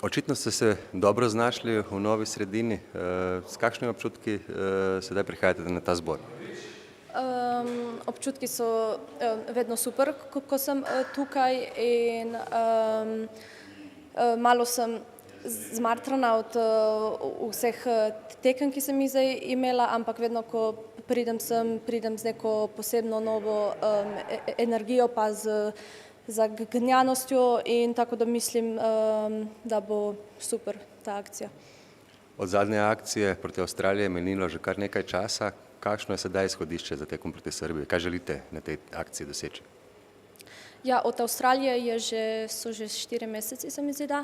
Očitno ste se dobro znašli v novi sredini. S kakšnimi občutki sedaj prihajate na ta zbor? Občutki so vedno super, ko sem tukaj in malo sem zmatrana od vseh tekem, ki sem jih zdaj imela, ampak vedno, ko pridem sem, pridem z neko posebno novo energijo pa z zagnanostjo in tako da mislim, da bo super ta akcija. Od zadnje akcije proti Avstraliji je minilo že kar nekaj časa. Kakšno je sedaj izhodišče za tekom proti Srbiji? Kaj želite na tej akciji doseči? Ja, od Avstralije so že 4 meseci, se mi zdi, da.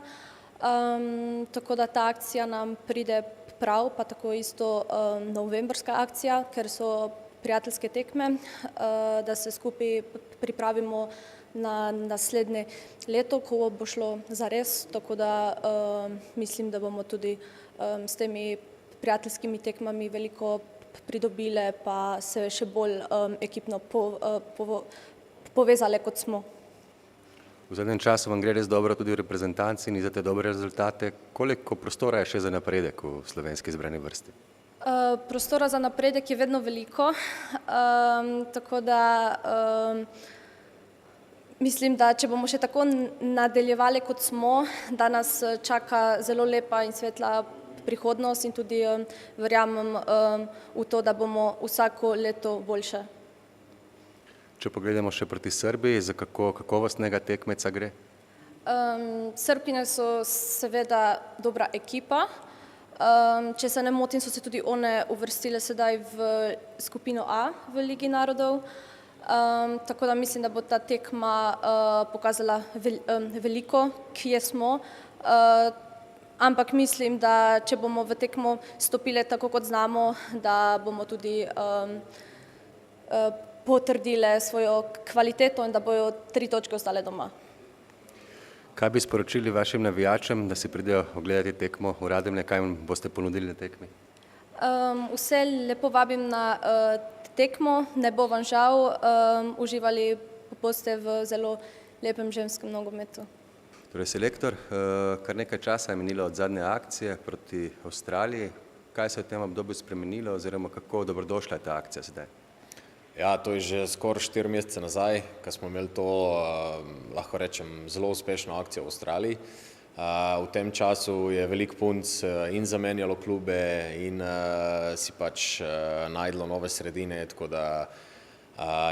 Tako da ta akcija nam pride prav, pa tako isto novembrska akcija, ker so prijateljske tekme, da se skupaj pripravimo na naslednje leto, ko bo šlo zares, tako da mislim, da bomo tudi s temi prijateljskimi tekmami veliko pridobile, pa se še bolj ekipno povezale, kot smo. V zadnjem času vam gre res dobro tudi v reprezentanci, nizate dobre rezultate. Koliko prostora je še za napredek v slovenski izbrani vrsti? Prostora za napredek je vedno veliko, tako da mislim, da če bomo še tako nadaljevali, kot smo, da nas čaka zelo lepa in svetla prihodnost in tudi verjamem v to, da bomo vsako leto boljše. Če pogledamo še proti Srbiji, za kako kakovostnega tekmeca gre? Srbkinje so seveda dobra ekipa. Če se ne motim, so se tudi one uvrstile sedaj v skupino A v Ligi narodov. Tako da mislim, da bo ta tekma pokazala veliko, kje smo. Ampak mislim, da če bomo v tekmo stopile tako, kot znamo, da bomo tudi potrdile svojo kvaliteto in da bojo 3 točke ostale doma. Kaj bi sporočili vašim navijačem, da si pridejo ogledati tekmo v Radomlje, kaj jim boste ponudili na tekmi? Vse lepo vabim na tekmo, ne bo vam žal, uživali boste v zelo lepem ženskem nogometu. Torej, selektor, kar nekaj časa je minilo od zadnje akcije proti Avstraliji. Kaj se je v tem obdobju spremenilo oziroma kako dobrodošla je ta akcija sedaj? Ja, to je že skoraj 4 mesece nazaj, ko smo imeli to, lahko rečem, zelo uspešno akcijo v Avstraliji. V tem času je veliko punc in zamenjalo klube in si pač najdlo nove sredine, tako da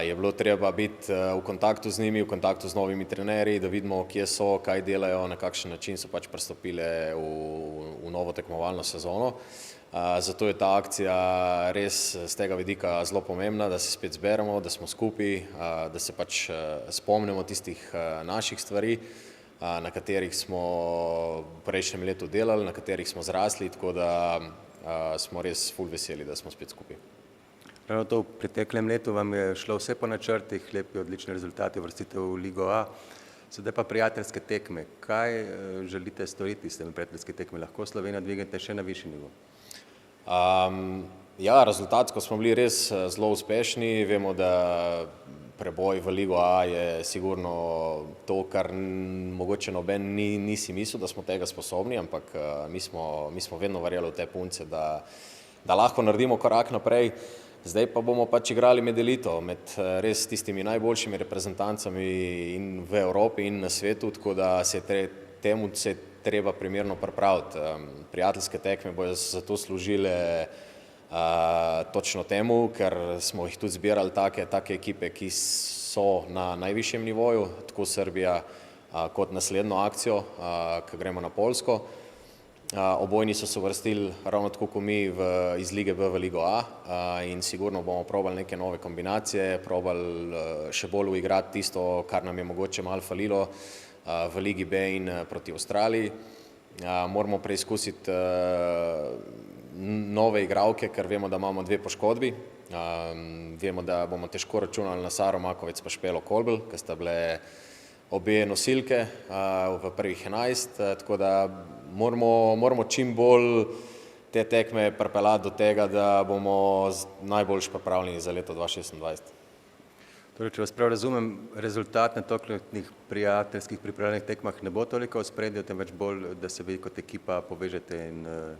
je bilo treba biti v kontaktu z njimi, v kontaktu z novimi trenerji, da vidimo, kje so, kaj delajo, na kakšen način so pač prestopile v novo tekmovalno sezono. Zato je ta akcija res z tega vidika zelo pomembna, da se spet zberemo, da smo skupaj, da se pač spomnimo tistih naših stvari, na katerih smo v prejšnjem letu delali, na katerih smo zrasli, tako da smo res ful veseli, da smo spet skupaj. Ravno to v preteklem letu vam je šlo vse po načrtih, lepi odlični rezultati, uvrstitev v Ligo A. Sedaj pa prijateljske tekme. Kaj želite storiti s temi prijateljskimi tekmami? Lahko Slovenijo dvignete še na višji nivo? Ja, rezultatsko smo bili res zelo uspešni. Vemo, da preboj v Ligo A je sigurno to, kar mogoče noben ni si mislil, da smo tega sposobni, ampak mi smo vedno verjeli v te punce, da lahko naredimo korak naprej. Zdaj pa bomo pač igrali med elito, med res tistimi najboljšimi reprezentancami in v Evropi in na svetu, tako da se temu treba primerno pripraviti. Prijateljske tekme bojo zato služile točno temu, ker smo jih tudi zbirali take ekipe, ki so na najvišjem nivoju, tako Srbija kot naslednjo akcijo, ko gremo na Poljsko. Obojni so se uvrstili ravno tako kot mi iz Lige B v Ligo A in sigurno bomo probali neke nove kombinacije, probali še bolj uigrati tisto, kar nam je mogoče malo falilo v Ligi B in proti Avstraliji. Moramo preizkusiti nove igralke, ker vemo, da imamo 2 poškodbi. Vemo, da bomo težko računali na Saro Makovec pa Špelo Kolbl, ki sta bile obe nosilke v prvih 11, tako da moramo čim bolj te tekme pripeljati do tega, da bomo najboljši pripravljeni za leto 2026. Torej, če vas prav razumem, rezultat na tokratnih prijateljskih pripravljenih tekmah ne bo toliko v ospredju, temveč bolj, da se vi kot ekipa povežete in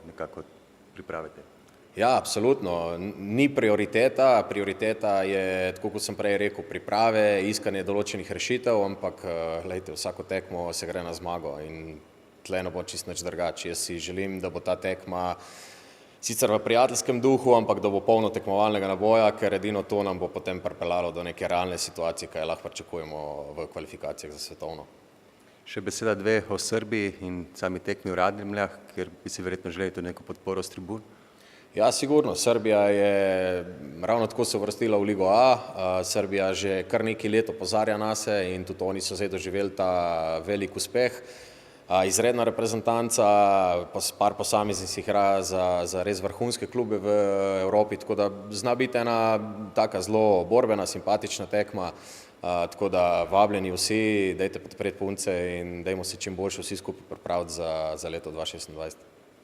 nekako pripravite. Ja, absolutno. Ni prioriteta. Prioriteta je, tako kot sem prej rekel, priprave, iskanje določenih rešitev, ampak glejte, vsako tekmo se gre na zmago in tle ne bo čisto nič drugače. Jaz si želim, da bo ta tekma sicer v prijateljskem duhu, ampak da bo polno tekmovalnega naboja, ker edino to nam bo potem pripeljalo do neke realne situacije, kaj lahko pričakujemo v kvalifikacijah za svetovno. Še beseda dve o Srbiji in sami tekmi v Radljah, ker bi si verjetno želeli tudi neko podporo s tribun. Ja, sigurno. Srbija je ravno tako se uvrstila v Ligo A. Srbija že kar nekaj let opozarja nase in tudi oni so zdaj doživeli ta velik uspeh. Izredna reprezentanca, par posameznic igra za res vrhunske klube v Evropi, tako da zna biti ena taka zelo borbena, simpatična tekma, tako da vabljeni vsi, dajte podpreti punce in dajmo se čim boljše vsi skupaj pripraviti za leto 2026.